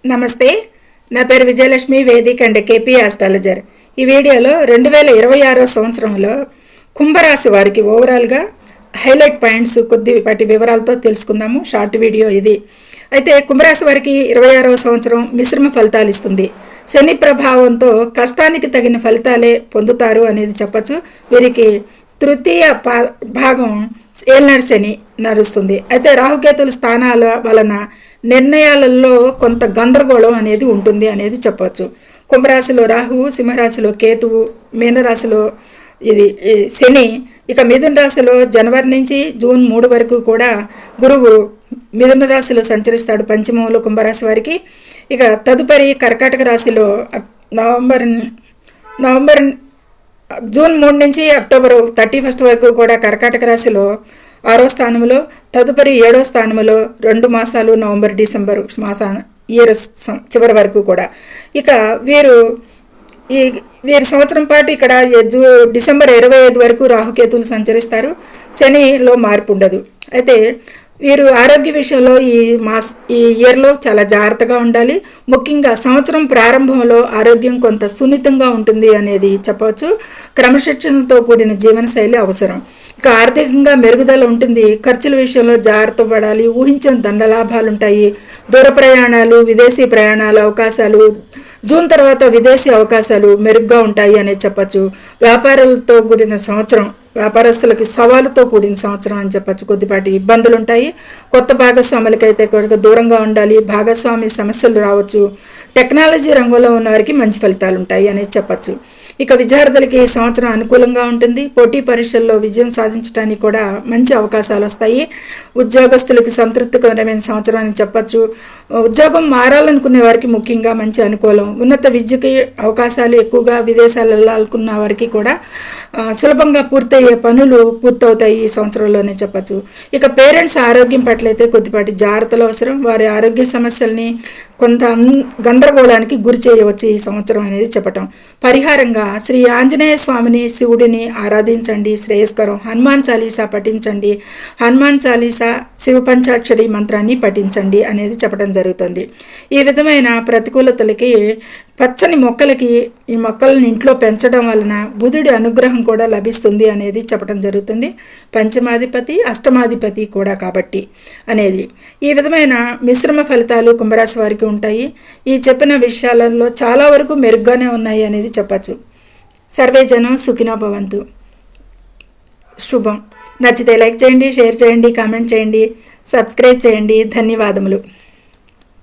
నమస్తే, నా పేరు Vijayalakshmi, Vedic and KP astrologer. ఈ వీడియోలో 2026 సంవత్సరంలో కుంభరాశి వారికి ఓవరాల్గా హైలైట్ పాయింట్స్ కొద్దిపాటి వివరాలతో తెలుసుకుందాము. షార్ట్ వీడియో ఇది. అయితే కుంభరాశి వారికి 26వ సంవత్సరం మిశ్రమ ఫలితాలు ఇస్తుంది. శని ప్రభావంతో కష్టానికి తగిన ఫలితాలే పొందుతారు అనేది చెప్పచ్చు. వీరికి తృతీయ భాగం ఏళ్ళనాడు శని నడుస్తుంది. అయితే రాహుకేతుల స్థానాల వలన నిర్ణయాలలో కొంత గందరగోళం అనేది ఉంటుంది అనేది చెప్పవచ్చు. కుంభరాశిలో రాహు, సింహరాశిలో కేతువు, మీనరాశిలో ఇది శని, ఇక మిథున రాశిలో జనవరి నుంచి జూన్ 3 వరకు కూడా గురువు మిథున రాశిలో సంచరిస్తాడు పంచమంలో కుంభరాశి వారికి. ఇక తదుపరి కర్కాటక రాశిలో జూన్ 3 నుంచి అక్టోబర్ 31 వరకు కూడా కర్కాటక రాశిలో 6వ స్థానంలో, తదుపరి 7వ స్థానంలో 2 మాసాలు నవంబర్ డిసెంబర్ ఇయర్ చివరి వరకు కూడా. ఇక వీరి సంవత్సరం పాటు ఇక్కడ డిసెంబర్ 25 వరకు రాహుకేతులు సంచరిస్తారు. శనిలో మార్పు ఉండదు. అయితే వీరు ఆరోగ్య విషయంలో ఈ ఇయర్లో చాలా జాగ్రత్తగా ఉండాలి. ముఖ్యంగా సంవత్సరం ప్రారంభంలో ఆరోగ్యం కొంత సున్నితంగా ఉంటుంది అనేది చెప్పవచ్చు. క్రమశిక్షణతో కూడిన జీవనశైలి అవసరం. ఇక ఆర్థికంగా మెరుగుదల ఉంటుంది. ఖర్చుల విషయంలో జాగ్రత్త పడాలి. ఊహించిన దండలాభాలు ఉంటాయి. దూర ప్రయాణాలు, విదేశీ ప్రయాణాల అవకాశాలు, జూన్ తర్వాత విదేశీ అవకాశాలు మెరుగ్గా ఉంటాయి అనేది చెప్పచ్చు. వ్యాపారాలతో కూడిన సంవత్సరం, వ్యాపారస్తులకి సవాలుతో కూడిన సంవత్సరం అని చెప్పచ్చు. కొద్దిపాటి ఇబ్బందులు ఉంటాయి. కొత్త భాగస్వాములకైతే దూరంగా ఉండాలి. భాగస్వామి సమస్యలు రావచ్చు. టెక్నాలజీ రంగంలో ఉన్న వారికి మంచి ఫలితాలు ఉంటాయి అనేది చెప్పచ్చు. ఇక విద్యార్థులకి ఈ సంవత్సరం అనుకూలంగా ఉంటుంది. పోటీ పరీక్షల్లో విజయం సాధించడానికి కూడా మంచి అవకాశాలు వస్తాయి. ఉద్యోగస్తులకి సంతృప్తికరమైన సంవత్సరం అని చెప్పచ్చు. ఉద్యోగం మారాలనుకునే వారికి ముఖ్యంగా మంచి అనుకూలం. ఉన్నత విద్యకి అవకాశాలు ఎక్కువగా. విదేశాలు వెళ్ళాలనుకున్న వారికి కూడా సులభంగా పూర్తయ్యే పనులు పూర్తవుతాయి ఈ సంవత్సరంలోనే చెప్పచ్చు. ఇక పేరెంట్స్ ఆరోగ్యం పట్లయితే కొద్దిపాటి జాగ్రత్తలు అవసరం. వారి ఆరోగ్య సమస్యల్ని కొంత గందరగోళానికి గురి చేయవచ్చు ఈ సంవత్సరం అనేది చెప్పటం. పరిహారంగా శ్రీ ఆంజనేయ స్వామిని, శివుడిని ఆరాధించండి, శ్రేయస్కరం. హనుమాన్ చాలీసా పఠించండి. హనుమాన్ చాలీసా శివ పంచాక్షరి మంత్రాన్ని పఠించండి అనేది చెప్పడం జరుగుతుంది. ఈ విధమైన ప్రతికూలతలకి పచ్చని మొక్కలకి ఈ మొక్కలను ఇంట్లో పెంచడం వలన బుధుడి అనుగ్రహం కూడా లభిస్తుంది అనేది చెప్పడం జరుగుతుంది. పంచమాధిపతి, అష్టమాధిపతి కూడా కాబట్టి అనేది. ఈ విధమైన మిశ్రమ ఫలితాలు కుంభరాశి వారికి ఉంటాయి. ఈ చెప్పిన విషయాలలో చాలా వరకు మెరుగ్గానే ఉన్నాయి అనేది చెప్పచ్చు. సర్వే జనం సుఖినో భవంతు. శుభం. నచ్చితే లైక్ చేయండి, షేర్ చేయండి, కామెంట్ చేయండి, సబ్స్క్రైబ్ చేయండి. ధన్యవాదములు.